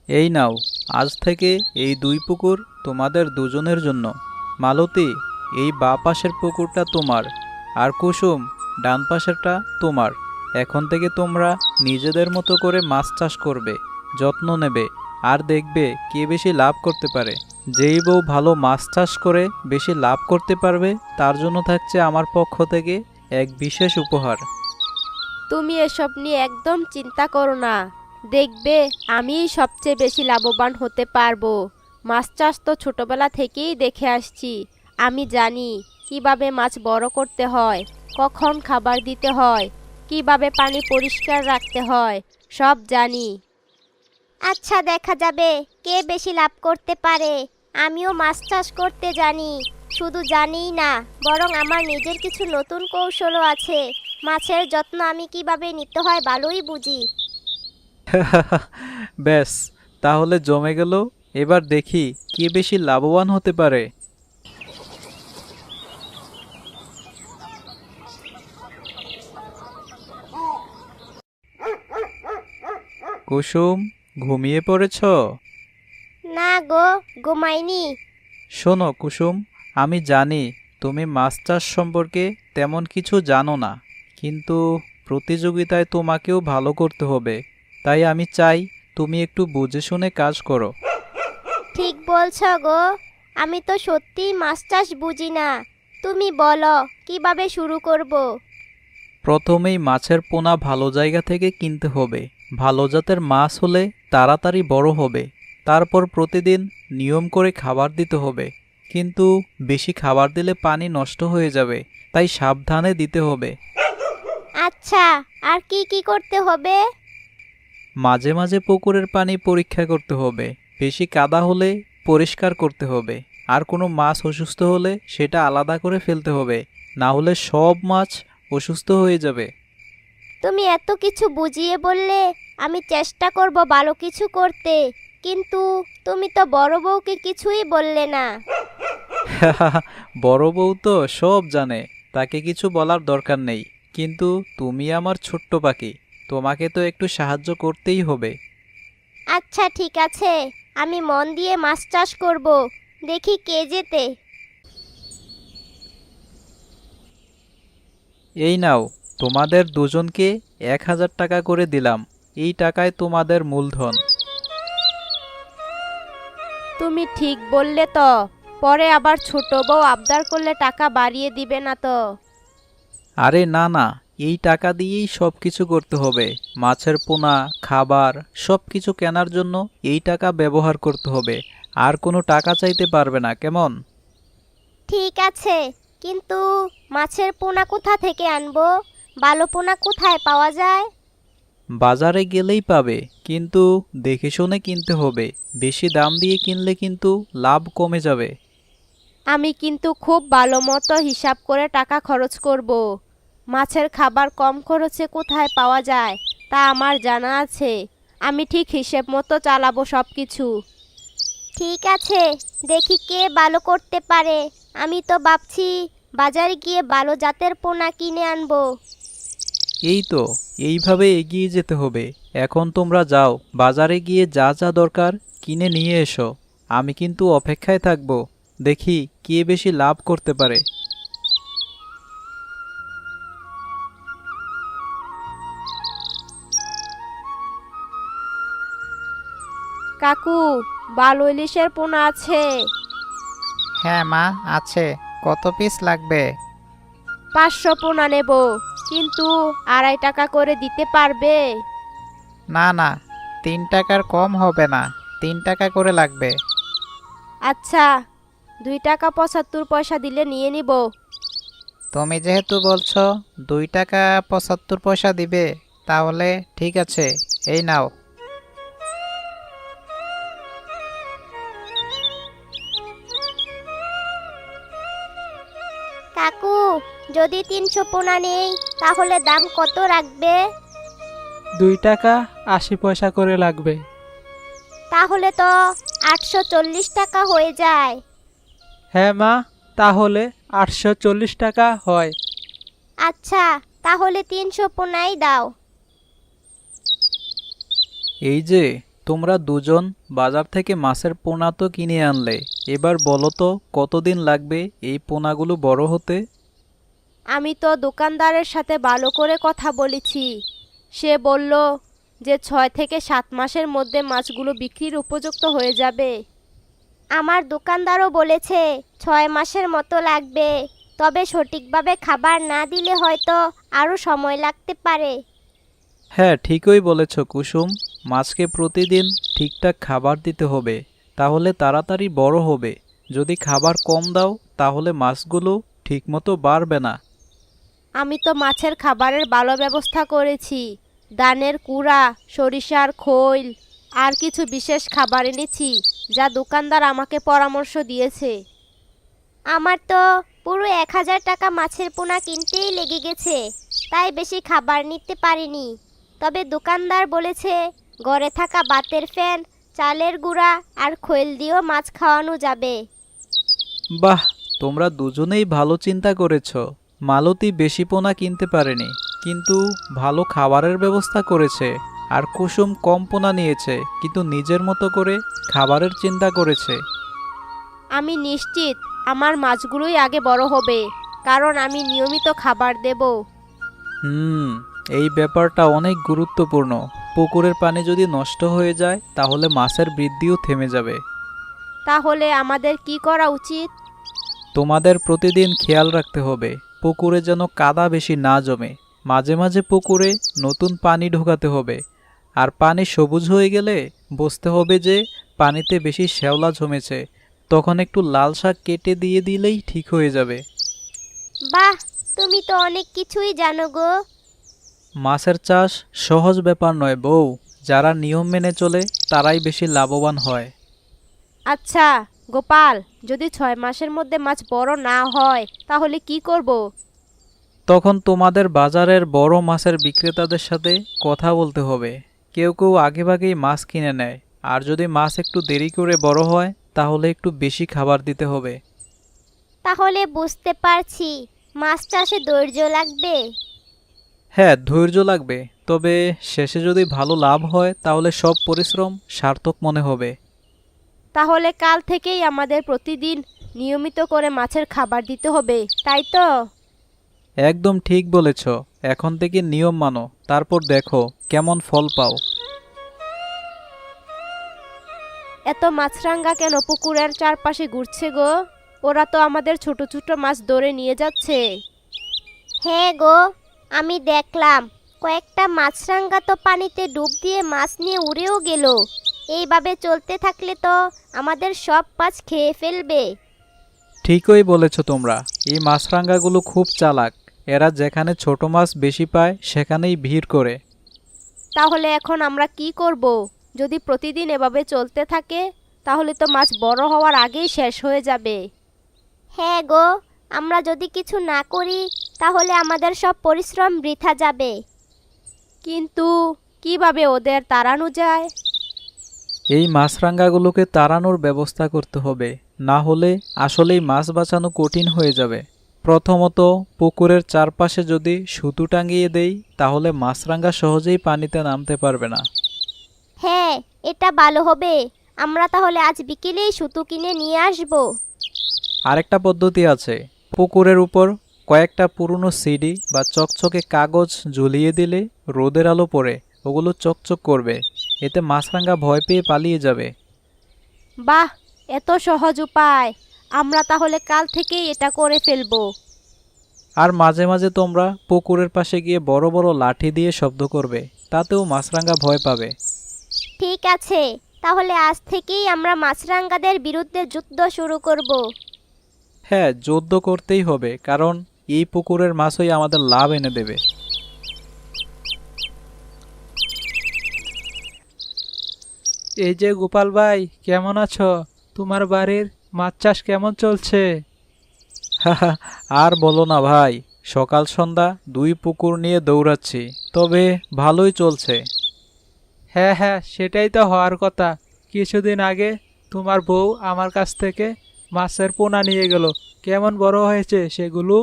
এই নাও, আজ থেকে এই দুই পুকুর তোমাদের দুজনের জন্য। মালতী, এই বাঁ পাশের পুকুরটা তোমার, আর কুসুম ডান পাশেরটা তোমার। এখন থেকে তোমরা নিজেদের মতো করে মাছ চাষ করবে, যত্ন নেবে, আর দেখবে কে বেশি লাভ করতে পারে। যেই বউ ভালো মাছ চাষ করে বেশি লাভ করতে পারবে, তার জন্য থাকছে আমার পক্ষ থেকে এক বিশেষ উপহার। তুমি এসব নিয়ে একদম চিন্তা করো না। দেখবে আমিই সবচেয়ে বেশি লাভবান হতে পারবো। মাছ চাষ তো ছোটবেলা থেকেই দেখে আসছি। আমি জানি কিভাবে মাছ বড় করতে হয়, কখন খাবার দিতে হয়, কিভাবে পানি পরিষ্কার রাখতে হয়, সব জানি। আচ্ছা, দেখা যাবে কে বেশি লাভ করতে পারে। আমিও মাছ চাষ করতে জানি, শুধু জানিই না, বরং আমার নিজের কিছু নতুন কৌশলও আছে। মাছের যত্ন আমি কিভাবে নিতে হয় ভালোই বুঝি। ব্যাস, তাহলে জমে গেল। এবার দেখি কে বেশি লাভবান হতে পারে। কুসুম, ঘুমিয়ে পড়েছ? না গো, ঘুমাইনি। শোনো কুসুম, আমি জানি তুমি মাছ চাষ সম্পর্কে তেমন কিছু জানো না, কিন্তু প্রতিযোগিতায় তোমাকেও ভালো করতে হবে। তাই আমি চাই তুমি একটু বুঝে শুনে কাজ করো। ঠিক বলছ গো, আমি তো সত্যিই মাছ চাষ বুঝি না। তুমি বলো কিভাবে শুরু করব। প্রথমেই মাছের পোনা ভালো জায়গা থেকে কিনতে হবে। ভালো জাতের মাছ হলে তাড়াতাড়ি বড় হবে। তারপর প্রতিদিন নিয়ম করে খাবার দিতে হবে, কিন্তু বেশি খাবার দিলে পানি নষ্ট হয়ে যাবে, তাই সাবধানে দিতে হবে। আচ্ছা, আর কি কি করতে হবে? মাঝে মাঝে পুকুরের পানি পরীক্ষা করতে হবে। বেশি কাদা হলে পরিষ্কার করতে হবে। আর কোনো মাছ অসুস্থ হলে সেটা আলাদা করে ফেলতে হবে, না হলে সব মাছ অসুস্থ হয়ে যাবে। তুমি এত কিছু বুঝিয়ে বললে, আমি চেষ্টা করব ভালো কিছু করতে। কিন্তু তুমি তো বড় বউকে কিছুই বললে না। বড় বউ তো সব জানে, তাকে কিছু বলার দরকার নেই। কিন্তু তুমি আমার ছোট্ট পাখি, তোমাকে তো একটু সাহায্য করতেই হবে। আচ্ছা, ঠিক আছে, আমি মন দিয়ে মাছ চাষ করব। দেখি কে জেতে। এই নাও, তোমাদের দুজনকে 1,000 টাকা করে দিলাম। এই টাকায় তোমাদের মূলধন। তুমি ঠিক বললে তো। পরে আবার ছোট বউ আবদার করলে টাকা বাড়িয়ে দিবে না তো? আরে না না, এই টাকা দিয়েই সব কিছু করতে হবে। মাছের পোনা, খাবার সব কিছু কেনার জন্য এই টাকা ব্যবহার করতে হবে। আর কোনো টাকা চাইতে পারবে না, কেমন? ঠিক আছে, কিন্তু মাছের পোনা কোথা থেকে আনবো? ভালো পোনা কোথায় পাওয়া যায়? বাজারে গেলেই পাবে, কিন্তু দেখে শুনে কিনতে হবে। বেশি দাম দিয়ে কিনলে কিন্তু লাভ কমে যাবে। আমি কিন্তু খুব ভালো মতো হিসাব করে টাকা খরচ করব। মাছের খাবার কম খরচে কোথায় পাওয়া যায় তা আমার জানা আছে। আমি ঠিক হিসেব মতো চালাবো সব কিছু। ঠিক আছে, দেখি কে ভালো করতে পারে। আমি তো ভাবছি বাজারে গিয়ে ভালো জাতের পোনা কিনে আনবো। এই তো, এইভাবে এগিয়ে যেতে হবে। এখন তোমরা যাও, বাজারে গিয়ে যা যা দরকার কিনে নিয়ে এসো। আমি কিন্তু অপেক্ষায় থাকবো, দেখি কে বেশি লাভ করতে পারে। কাকু, ভালো ইলিশের পোনা আছে? হ্যাঁ মা, আছে। কত পিস লাগবে? 500 পোনা নেব, কিন্তু 2.5 টাকা করে দিতে পারবে? না না, 3 টাকার কম হবে না, 3 টাকা করে লাগবে। আচ্ছা, 2 টাকা 75 পয়সা দিলে নিয়ে নিব। তুমি যেহেতু বলছো 2 টাকা 75 পয়সা দিবে, তাহলে ঠিক আছে, এই নাও। কাকু, যদি 300 পোনা নেই তাহলে দাম কত রাখবে? 2 টাকা 80 পয়সা করে লাগবে। তাহলে তো 840 টাকা হয়ে যায়। হ্যাঁ মা, তাহলে 840 টাকা হয়। আচ্ছা, তাহলে 300 পোনাই দাও। এই যে, তোমরা দুজন বাজার থেকে মাছের পোনা তো কিনে আনলে, এবার বলো তো কতদিন লাগবে এই পোনাগুলো বড় হতে? আমি তো দোকানদারের সাথে ভালো করে কথা বলেছি। সে বলল যে 6 থেকে 7 মাসের মধ্যে মাছগুলো বিক্রির উপযুক্ত হয়ে যাবে। আমার দোকানদারও বলেছে 6 মাসের মতো লাগবে, তবে সঠিকভাবে খাবার না দিলে হয়তো আরও সময় লাগতে পারে। হ্যাঁ, ঠিকই বলেছ কুসুম। মাছকে প্রতিদিন ঠিকঠাক খাবার দিতে হবে, তাহলে তাড়াতাড়ি বড় হবে। যদি খাবার কম দাও তাহলে মাছগুলো ঠিকমতো বাড়বে না। আমি তো মাছের খাবারের ভালো ব্যবস্থা করেছি। ধানের কুড়া, সরিষার খৈল আর কিছু বিশেষ খাবার এনেছি, যা দোকানদার আমাকে পরামর্শ দিয়েছে। আমার তো পুরো 1000 টাকা মাছের পোনা কিনতেই লেগে গেছে, তাই বেশি খাবার নিতে পারিনি। তবে দোকানদার বলেছে ঘরে থাকা বাতের ফ্যান, চালের গুঁড়া আর খৈল দিয়েও মাছ খাওয়ানো যাবে। বাহ, তোমরা দুজনেই ভালো চিন্তা করেছ। মালতী বেশি পোনা কিনতে পারেনি, কিন্তু ভালো খাবারের ব্যবস্থা করেছে। আর কুসুম কম পোনা নিয়েছে, কিন্তু নিজের মতো করে খাবারের চিন্তা করেছে। আমি নিশ্চিত আমার মাছগুলোই আগে বড় হবে, কারণ আমি নিয়মিত খাবার দেব। এই ব্যাপারটা অনেক গুরুত্বপূর্ণ। পুকুরের পানি যদি নষ্ট হয়ে যায় তাহলে মাছের বৃদ্ধিও থেমে যাবে। তাহলে আমাদের কি করা উচিত? তোমাদের প্রতিদিন খেয়াল রাখতে হবে পুকুরে যেন কাদা বেশি না জমে। মাঝে মাঝে পুকুরে নতুন পানি ঢোকাতে হবে। আর পানি সবুজ হয়ে গেলে বুঝতে হবে যে পানিতে বেশি শ্যাওলা জমেছে। তখন একটু লাল শাক কেটে দিয়ে দিলেই ঠিক হয়ে যাবে। বাহ, তুমি তো অনেক কিছুই জানো গো। মাছের চাষ সহজ ব্যাপার নয় বউ। যারা নিয়ম মেনে চলে তারাই বেশি লাভবান হয়। আচ্ছা গোপাল, যদি 6 মাসের মধ্যে মাছ বড় না হয় তাহলে কি করব? তখন তোমাদের বাজারের বড় মাছের বিক্রেতাদের সাথে কথা বলতে হবে। কেউ কেউ আগেভাগেই মাছ কিনে নেয়। আর যদি মাছ একটু দেরি করে বড় হয় তাহলে একটু বেশি খাবার দিতে হবে। তাহলে বুঝতে পারছি মাছ চাষে ধৈর্য লাগবে। হ্যাঁ, ধৈর্য লাগবে। তবে শেষে যদি ভালো লাভ হয় তাহলে সব পরিশ্রম সার্থক মনে হবে। তাহলে কাল থেকেই আমাদের প্রতিদিন নিয়মিত করে মাছের খাবার দিতে হবে, তাই তো? একদম ঠিক বলেছ। এখন থেকে নিয়ম মানো, তারপর দেখো কেমন ফল পাও। এত মাছরাঙা কেন পুকুরের চারপাশে ঘুরছে গো? ওরা তো আমাদের ছোট ছোট মাছ ধরে নিয়ে যাচ্ছে। হ্যাঁ গো, আমি দেখলাম কয়েকটা মাছরাঙা তো পানিতে ডুব দিয়ে মাছ নিয়ে উড়েও গেল। এইভাবে চলতে থাকলে তো আমাদের সব মাছ খেয়ে ফেলবে। ঠিকই বলেছ তোমরা। এই মাছরাঙাগুলো খুব চালাক। এরা যেখানে ছোট মাছ বেশি পায় সেখানেই ভিড় করে। তাহলে এখন আমরা কি করব? যদি প্রতিদিন এভাবে চলতে থাকে তাহলে তো মাছ বড় হওয়ার আগেই শেষ হয়ে যাবে। হ্যাঁ গো, আমরা যদি কিছু না করি তাহলে আমাদের সব পরিশ্রম বৃথা যাবে। কিন্তু কিভাবে ওদের তাড়ানো যায়? এই মাছরাঙাগুলোকে তাড়ানোর ব্যবস্থা করতে হবে, না হলে আসলেই মাছ বাঁচানো কঠিন হয়ে যাবে। প্রথমত পুকুরের চারপাশে যদি সুতো টাঙিয়ে দেই তাহলে মাছরাঙা সহজেই পানিতে নামতে পারবে না। হ্যাঁ, এটা ভালো হবে। আমরা তাহলে আজ বিকেলেই সুতো কিনে নিয়ে আসব। আরেকটা পদ্ধতি আছে। পুকুরের উপর কয়েকটা পুরনো সিডি বা চকচকে কাগজ ঝুলিয়ে দিলে রোদের আলো পড়ে ওগুলো চকচক করবে। এতে মাছরাঙা ভয় পেয়ে পালিয়ে যাবে। বাহ, এত সহজ উপায়! আমরা তাহলে কাল থেকেই এটা করে ফেলবো। আর মাঝে মাঝে তোমরা পুকুরের পাশে গিয়ে বড় বড় লাঠি দিয়ে শব্দ করবে, তাতেও মাছরাঙা ভয় পাবে। ঠিক আছে, তাহলে আজ থেকেই আমরা মাছরাঙাদের বিরুদ্ধে যুদ্ধ শুরু করব। হ্যাঁ, যুদ্ধ করতেই হবে, কারণ এই পুকুরের মাছই আমাদের লাভ এনে দেবে। এই যে গোপাল ভাই, কেমন আছো? তোমার বাড়ির মাছ চাষ কেমন চলছে? হাহা, আর বলো না ভাই। সকাল সন্ধ্যা দুই পুকুর নিয়ে দৌড়াচ্ছি, তবে ভালোই চলছে। হ্যাঁ হ্যাঁ, সেটাই তো হওয়ার কথা। কিছুদিন আগে তোমার বউ আমার কাছ থেকে মাছের পোনা নিয়ে গেল। কেমন বড় হয়েছে সেগুলো?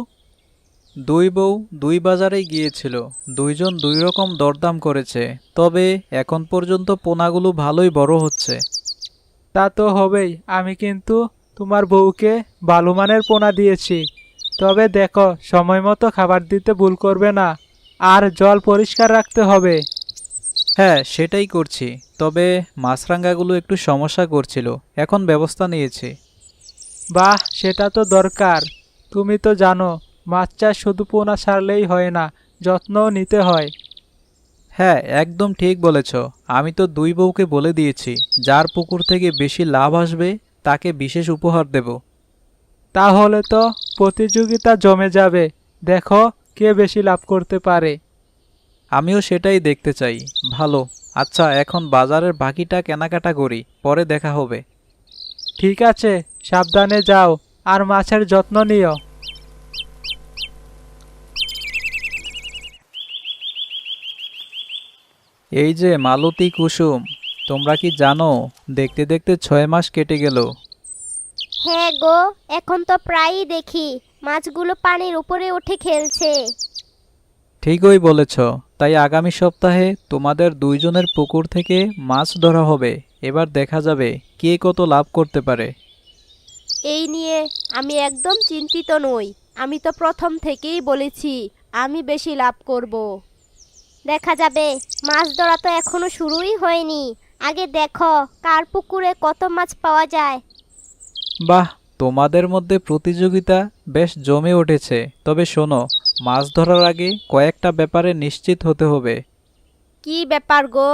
দুই বউ দুই বাজারেই গিয়েছিল, দুইজন দুই রকম দরদাম করেছে, তবে এখন পর্যন্ত পোনাগুলো ভালোই বড় হচ্ছে। তা তো হবেই, আমি কিন্তু তোমার বউকে ভালো মানের পোনা দিয়েছি। তবে দেখো, সময় মতো খাবার দিতে ভুল করবে না, আর জল পরিষ্কার রাখতে হবে। হ্যাঁ, সেটাই করছি, তবে মাছরাঙাগুলো একটু সমস্যা করছিল, এখন ব্যবস্থা নিয়েছি। বাহ, সেটা তো দরকার। তুমি তো জানো, মাছ চাষ শুধু পোনা ছাড়লেই হয় না, যত্নও নিতে হয়। হ্যাঁ, একদম ঠিক বলেছ। আমি তো দুই বউকে বলে দিয়েছি, যার পুকুর থেকে বেশি লাভ আসবে তাকে বিশেষ উপহার দেব। তাহলে তো প্রতিযোগিতা জমে যাবে, দেখো কে বেশি লাভ করতে পারে। আমিও সেটাই দেখতে চাই। ভালো, আচ্ছা এখন বাজারের বাকিটা কেনাকাটা করি, পরে দেখা হবে। ঠিক আছে, সাবধানে যাও, আর মাছের যত্ন নিও। এই যে মালতী, কুসুম, তোমরা কি জানো, দেখতে দেখতে 6 মাস কেটে গেল। হ্যাঁ গো, এখন তো প্রায়ই দেখি মাছগুলো পানির উপরে উঠে খেলছে। ঠিকই বলেছ, তাই আগামী সপ্তাহে তোমাদের দুইজনের পুকুর থেকে মাছ ধরা হবে। এবার দেখা যাবে কে কত লাভ করতে পারে। এই নিয়ে আমি একদম চিন্তিত নই। আমি তো প্রথম থেকেই বলেছি আমি বেশি লাভ করব। দেখা যাবে, মাছ ধরা তো এখনো শুরুই হয়নি। আগে দেখো কার পুকুরে কত মাছ পাওয়া যায়। বাহ, তোমাদের মধ্যে প্রতিযোগিতা বেশ জমে উঠেছে। তবে শোনো, মাছ ধরার আগে কয়েকটা ব্যাপারে নিশ্চিত হতে হবে। কি ব্যাপার গো?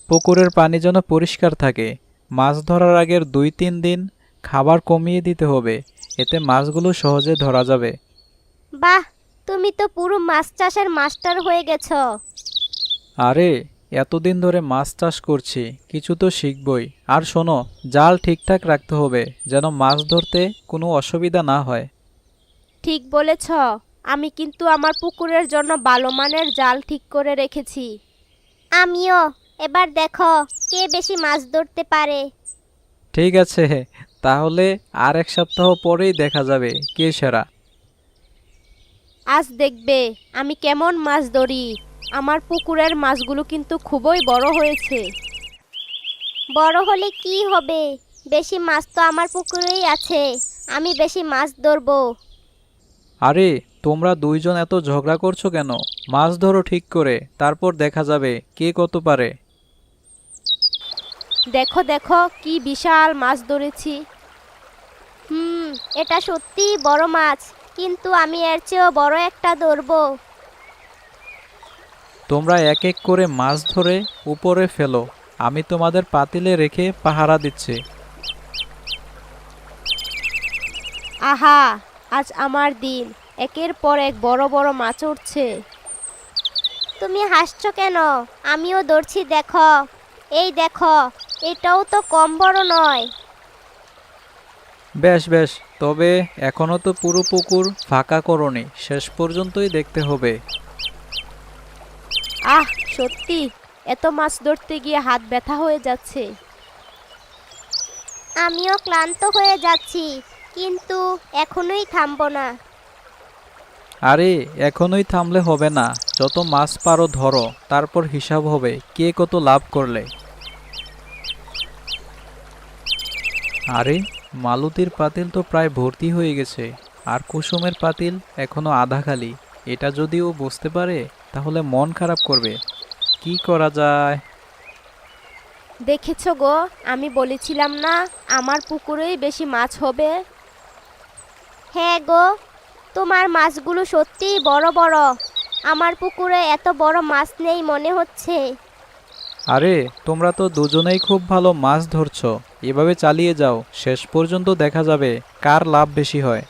পুকুরের পানি যেন পরিষ্কার থাকে। মাছ ধরার আগের 2-3 দিন খাবার কমিয়ে দিতে হবে, এতে মাছগুলো সহজে ধরা যাবে। বাহ, তুমি তো পুরো মাছ চাষের মাস্টার হয়ে গেছো। আরে, এতদিন ধরে মাছ চাষ করছি, কিছু তো শিখবই। আর শোনো, জাল ঠিকঠাক রাখতে হবে, যেন মাছ ধরতে কোনো অসুবিধা না হয়। ঠিক বলেছ। আমি কিন্তু আমার পুকুরের জন্য ভালো মানের জাল ঠিক করে রেখেছি। আমিও। এবার দেখো কে বেশি মাছ ধরতে পারে। ঠিক আছে, তাহলে আর 1 সপ্তাহ পরেই দেখা যাবে কে সেরা। আজ দেখবে আমি কেমন মাছ ধরি। আমার পুকুরের মাছগুলো কিন্তু খুবই বড় হয়েছে। বড় হলে কি হবে, বেশি মাছ তো আমার পুকুরেই আছে। আমি বেশি মাছ ধরবো। আরে, তোমরা দুইজন এত ঝগড়া করছো কেন? মাছ ধরো ঠিক করে, তারপর দেখা যাবে কে কত পারে। দেখো দেখো, কি বিশাল মাছ ধরেছি। এটা সত্যিই বড় মাছ, কিন্তু আমি এর চেয়েও বড় একটা ধরবো। তোমরা এক এক করে মাছ ধরে উপরে ফেলো, আমি তোমাদের পাতিলে রেখে পাহারা দিচ্ছি। আহা, আজ আমার দিন। একের পর এক বড় বড় মাছ উঠছে। তুমি হাসছো কেন? আমিও ধরছি, দেখো। এই দেখো, এটাও তো কম বড় নয়। বেশ বেশ, তবে এখনো তো পুরো পুকুর ফাঁকা করোনি, শেষ পর্যন্তই দেখতে হবে। আহ, সত্যি এত মাছ ধরতে গিয়ে হাত ব্যথা হয়ে যাচ্ছে। আমিও ক্লান্ত হয়ে যাচ্ছি, কিন্তু এখনোই থামবো না। আরে, এখনোই থামলে হবে না, যত মাছ পারো ধরো, তারপর হিসাব হবে কে কত লাভ করলে। আরে, মালতীর পাতিল তো প্রায় ভর্তি হয়ে গেছে, আর কুসুমের পাতিল এখনো আধা খালি। এটা যদি ও বুঝতে পারে তাহলে মন খারাপ করবে। কি করা যায়? দেখেছো গো, আমি বলেছিলাম না আমার পুকুরেই বেশি মাছ হবে। হ্যাঁ গো, তোমার মাছগুলো সত্যিই বড় বড়। আমার পুকুরে এত বড় মাছ নেই মনে হচ্ছে। আরে, তোমরা তো দুজনেই খুব ভালো মাছ ধরছো, এভাবে চালিয়ে যাও, শেষ পর্যন্ত দেখা যাবে কার লাভ বেশি হয়।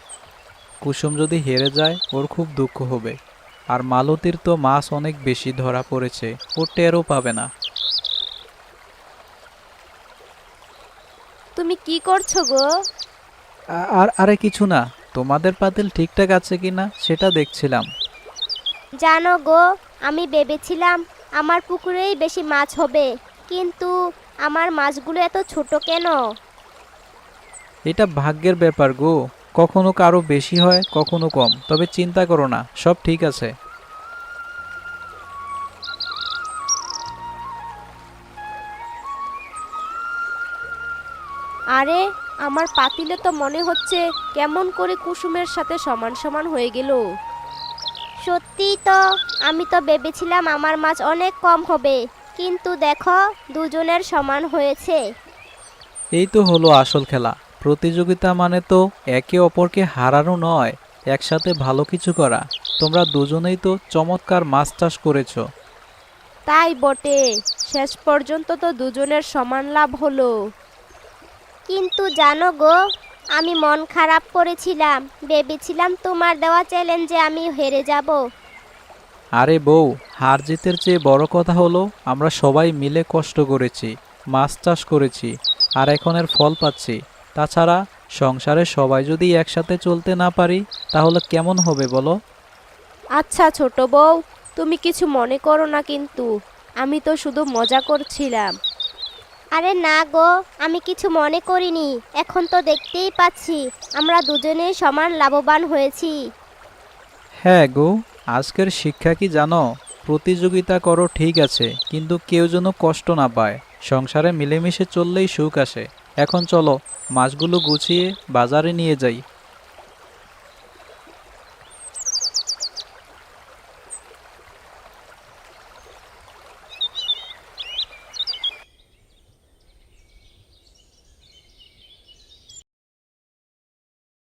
কুসুম যদি হেরে যায় ওর খুব দুঃখ হবে, আর মালতীর তো মাছ অনেক বেশি ধরা পড়েছে, ও টেরও পাবে না। তুমি কি করছো গো? আরে কিছু না, তোমাদের পাতিল ঠিকঠাক আছে কিনা সেটা দেখছিলাম। জানো গো, আমি ভেবেছিলাম আমার পুকুরেই বেশি মাছ হবে, কিন্তু আমার মাছগুলো এত ছোট কেন? এটা ভাগ্যের ব্যাপার গো, কখনো কারো বেশি হয়, কখনো কম, তবে চিন্তা করো না, সব ঠিক আছে। আরে আমার পাতিলে তো মনে হচ্ছে কেমন করে কুসুমের সাথে সমান সমান হয়ে গেল। সত্যিই তো, আমি তো ভেবেছিলাম আমার মাছ অনেক কম হবে, কিন্তু দেখো দুজনের সমান হয়েছে। এই তো হলো আসল খেলা। প্রতিযোগিতা মানে তো একে অপরকে হারানো নয়, একসাথে ভালো কিছু করা। তোমরা দুজনেই তো চমৎকার মাছ চাষ করেছো। তাই বটে, শেষ পর্যন্ত তো দুজনের সমান লাভ হলো। কিন্তু জানো গো, আমি মন খারাপ করেছিলাম, ভেবেছিলাম তোমার দেওয়া চ্যালেঞ্জে আমি হেরে যাব। আরে বউ, হার জিতের চেয়ে বড় কথা হলো আমরা সবাই মিলে কষ্ট করেছি, মাছ চাষ করেছি, আর এখন এর ফল পাচ্ছি। তাছাড়া সংসারে সবাই যদি একসাথে চলতে না পারি তাহলে কেমন হবে বলো? আচ্ছা ছোট বউ, তুমি কিছু মনে করো না কিন্তু, আমি তো শুধু মজা করছিলাম। আরে না গো, আমি কিছু মনে করিনি। এখন তো দেখতেই পাচ্ছি আমরা দুজনেই সমান লাভবান হয়েছি। হ্যাঁ গো, আজকের শিক্ষা কি জানো? প্রতিযোগিতা করো ঠিক আছে, কিন্তু কেউ যেন কষ্ট না পায়। সংসারে মিলেমিশে চললেই সুখ আসে। এখন চলো, মাছগুলো গুছিয়ে বাজারে নিয়ে যাই।